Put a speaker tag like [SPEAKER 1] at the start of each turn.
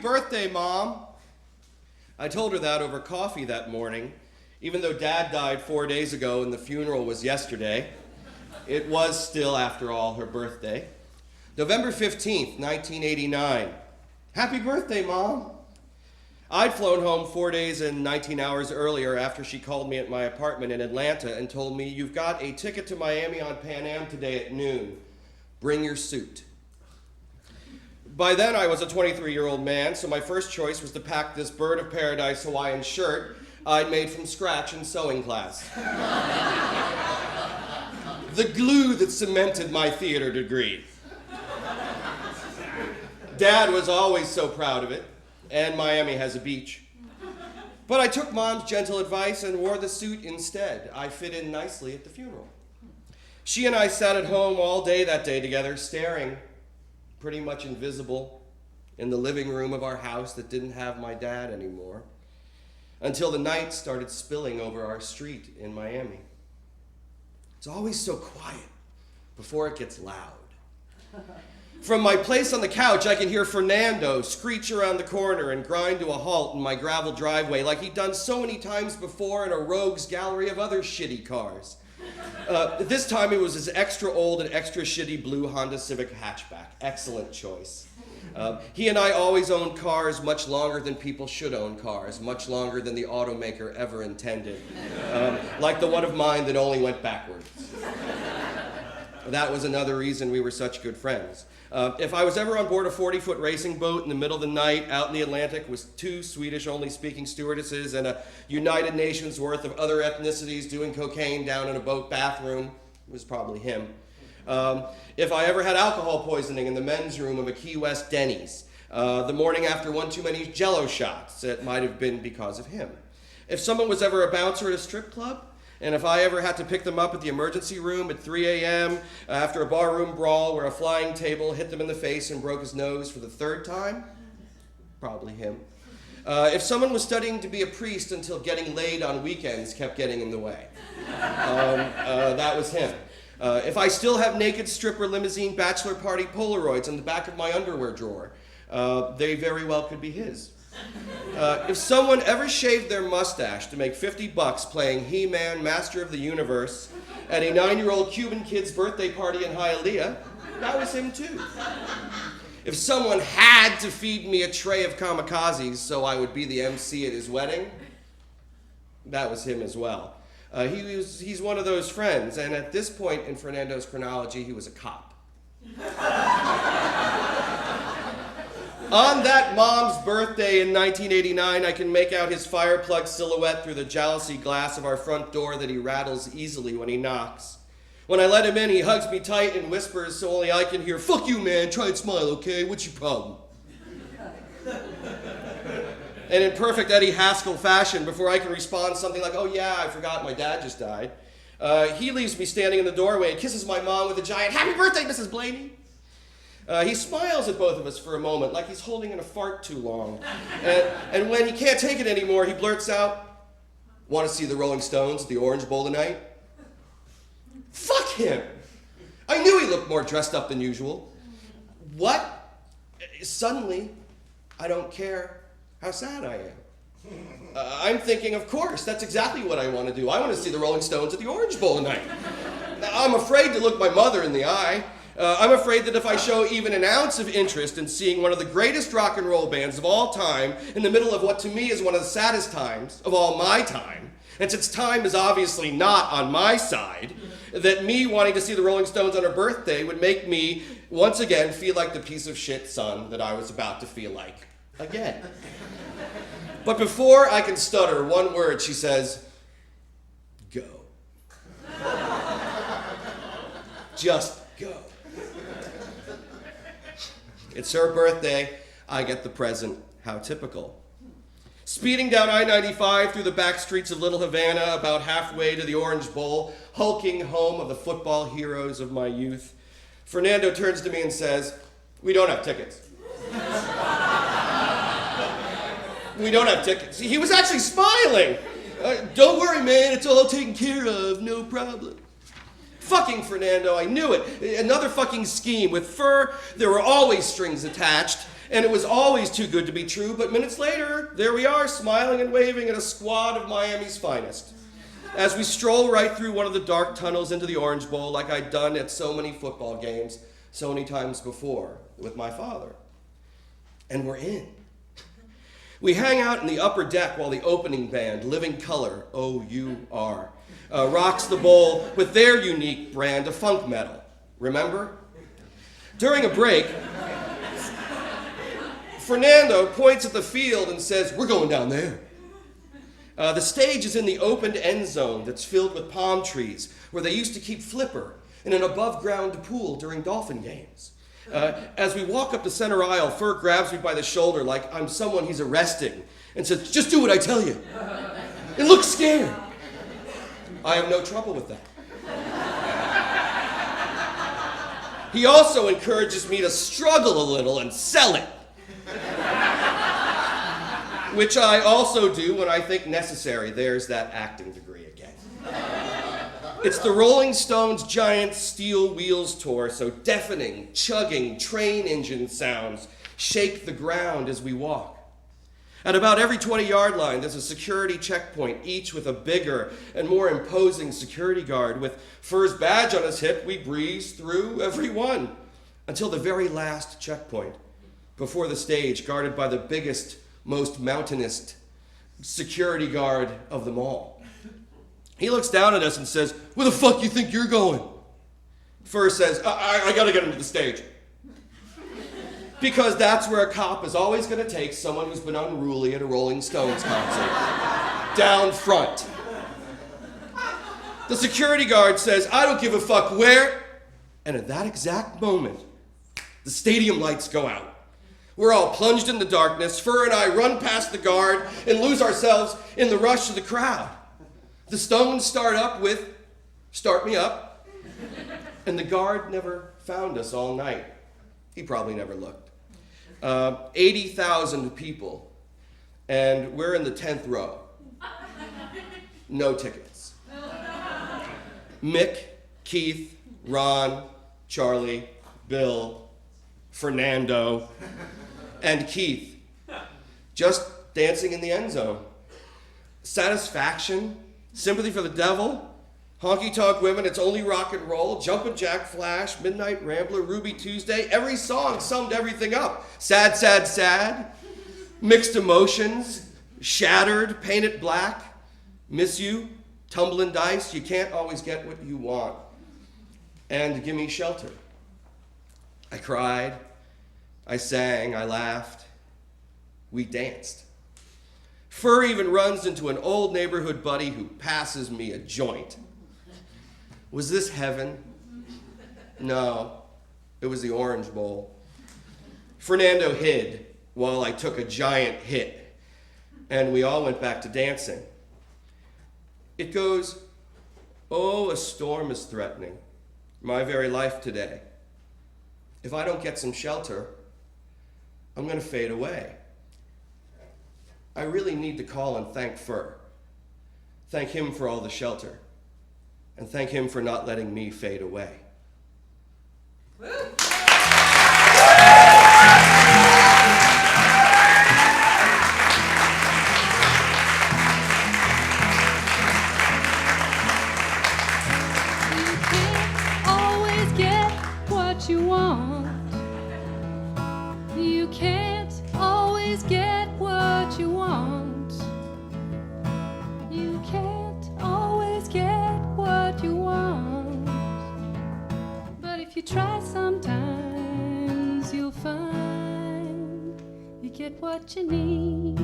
[SPEAKER 1] birthday, Mom. I told her that over coffee that morning, even though Dad died 4 days ago and the funeral was yesterday. It was still, after all, her birthday. November 15th, 1989. Happy birthday, Mom. I'd flown home 4 days and 19 hours earlier after she called me at my apartment in Atlanta and told me, "You've got a ticket to Miami on Pan Am today at noon. Bring your suit." By then, I was a 23-year-old man, so my first choice was to pack this bird of paradise Hawaiian shirt I'd made from scratch in sewing class. The glue that cemented my theater degree. Dad was always so proud of it, and Miami has a beach. But I took Mom's gentle advice and wore the suit instead. I fit in nicely at the funeral. She and I sat at home all day that day together, staring, pretty much invisible, in the living room of our house that didn't have my dad anymore, until the night started spilling over our street in Miami. It's always so quiet before it gets loud. From my place on the couch, I can hear Fernando screech around the corner and grind to a halt in my gravel driveway like he'd done so many times before in a rogues gallery of other shitty cars. This time it was his extra old and extra shitty blue Honda Civic hatchback. Excellent choice. He and I always owned cars much longer than people should own cars, much longer than the automaker ever intended. Like the one of mine that only went backwards. That was another reason we were such good friends. If I was ever on board a 40-foot racing boat in the middle of the night out in the Atlantic with 2 Swedish-only speaking stewardesses and a United Nations worth of other ethnicities doing cocaine down in a boat bathroom, it was probably him. If I ever had alcohol poisoning in the men's room of a Key West Denny's, the morning after one too many Jell-O shots, it might have been because of him. If someone was ever a bouncer at a strip club, and if I ever had to pick them up at the emergency room at 3 a.m. After a barroom brawl where a flying table hit them in the face and broke his nose for the 3rd time, probably him. If someone was studying to be a priest until getting laid on weekends kept getting in the way, that was him. If I still have naked stripper limousine bachelor party Polaroids in the back of my underwear drawer, they very well could be his. If someone ever shaved their mustache to make $50 playing He-Man, Master of the Universe at a 9-year-old Cuban kid's birthday party in Hialeah, that was him too. If someone had to feed me a tray of kamikazes so I would be the MC at his wedding, that was him as well. He's one of those friends, and at this point in Fernando's chronology, he was a cop. On that Mom's birthday in 1989, I can make out his fire plug silhouette through the jalousie glass of our front door that he rattles easily when he knocks. When I let him in, he hugs me tight and whispers so only I can hear, "Fuck you, man, try and smile, okay? What's your problem?" And in perfect Eddie Haskell fashion, before I can respond something like, "Oh yeah, I forgot my dad just died," he leaves me standing in the doorway and kisses my mom with a giant, "Happy birthday, Mrs. Blaney." He smiles at both of us for a moment, like he's holding in a fart too long. And when he can't take it anymore, he blurts out, "Want to see the Rolling Stones at the Orange Bowl tonight?" Fuck him! I knew he looked more dressed up than usual. What? Suddenly, I don't care how sad I am. I'm thinking, of course, that's exactly what I want to do. I want to see the Rolling Stones at the Orange Bowl tonight. I'm afraid to look my mother in the eye. I'm afraid that if I show even an ounce of interest in seeing one of the greatest rock and roll bands of all time in the middle of what to me is one of the saddest times of all my time, and since time is obviously not on my side, that me wanting to see the Rolling Stones on her birthday would make me, once again, feel like the piece of shit son that I was about to feel like again. But before I can stutter one word, she says, "Go." Just go. It's her birthday. I get the present. How typical. Speeding down I-95 through the back streets of Little Havana, about halfway to the Orange Bowl, hulking home of the football heroes of my youth, Fernando turns to me and says, "We don't have tickets." We don't have tickets. He was actually smiling. "Don't worry, man. It's all taken care of. No problem." Fucking Fernando, I knew it. Another fucking scheme. With fur, there were always strings attached. And it was always too good to be true, but minutes later, there we are, smiling and waving at a squad of Miami's finest. As we stroll right through one of the dark tunnels into the Orange Bowl like I'd done at so many football games so many times before with my father. And we're in. We hang out in the upper deck while the opening band, Living Color, O-U-R, rocks the bowl with their unique brand of funk metal. Remember? During a break, Fernando points at the field and says, "We're going down there." The stage is in the opened end zone that's filled with palm trees, where they used to keep Flipper in an above-ground pool during Dolphin games. As we walk up the center aisle, Fur grabs me by the shoulder like I'm someone he's arresting and says, "Just do what I tell you." And look scared. I have no trouble with that. He also encourages me to struggle a little and sell it, which I also do when I think necessary. There's that acting degree again. It's the Rolling Stones' giant Steel Wheels tour, so deafening, chugging train engine sounds shake the ground as we walk. At about every 20-yard line, there's a security checkpoint, each with a bigger and more imposing security guard. With Fur's badge on his hip, we breeze through every one until the very last checkpoint, before the stage, guarded by the biggest, most mountainous security guard of them all. He looks down at us and says, "Where the fuck you think you're going?" Fur says, I gotta get him to the stage. Because that's where a cop is always gonna take someone who's been unruly at a Rolling Stones concert. Down front. The security guard says, "I don't give a fuck where." And at that exact moment, the stadium lights go out. We're all plunged in the darkness. Fur and I run past the guard and lose ourselves in the rush of the crowd. The Stones start up with "Start Me Up," and the guard never found us all night. He probably never looked. 80,000 people, and we're in the 10th row. No tickets. Mick, Keith, Ron, Charlie, Bill, Fernando, and Keith, just dancing in the end zone. Satisfaction, Sympathy for the Devil, Honky Tonk Women, It's Only Rock and Roll, Jumpin' Jack Flash, Midnight Rambler, Ruby Tuesday. Every song summed everything up. Sad, sad, sad, Mixed Emotions, Shattered, Paint It Black, Miss You, Tumblin' Dice, You Can't Always Get What You Want, and Gimme Shelter. I cried, I sang, I laughed, we danced. Fur even runs into an old neighborhood buddy who passes me a joint. Was this heaven? No, it was the Orange Bowl. Fernando hid while I took a giant hit, and we all went back to dancing. It goes, "Oh, a storm is threatening my very life today. If I don't get some shelter, I'm going to fade away. I really need to call and thank Fur. Thank him for all the shelter. And thank him for not letting me fade away."
[SPEAKER 2] Woo.
[SPEAKER 3] You can't always get what you want. You can't always get what you want. You can't always get what you want. But if you try sometimes, you'll find you get what you need.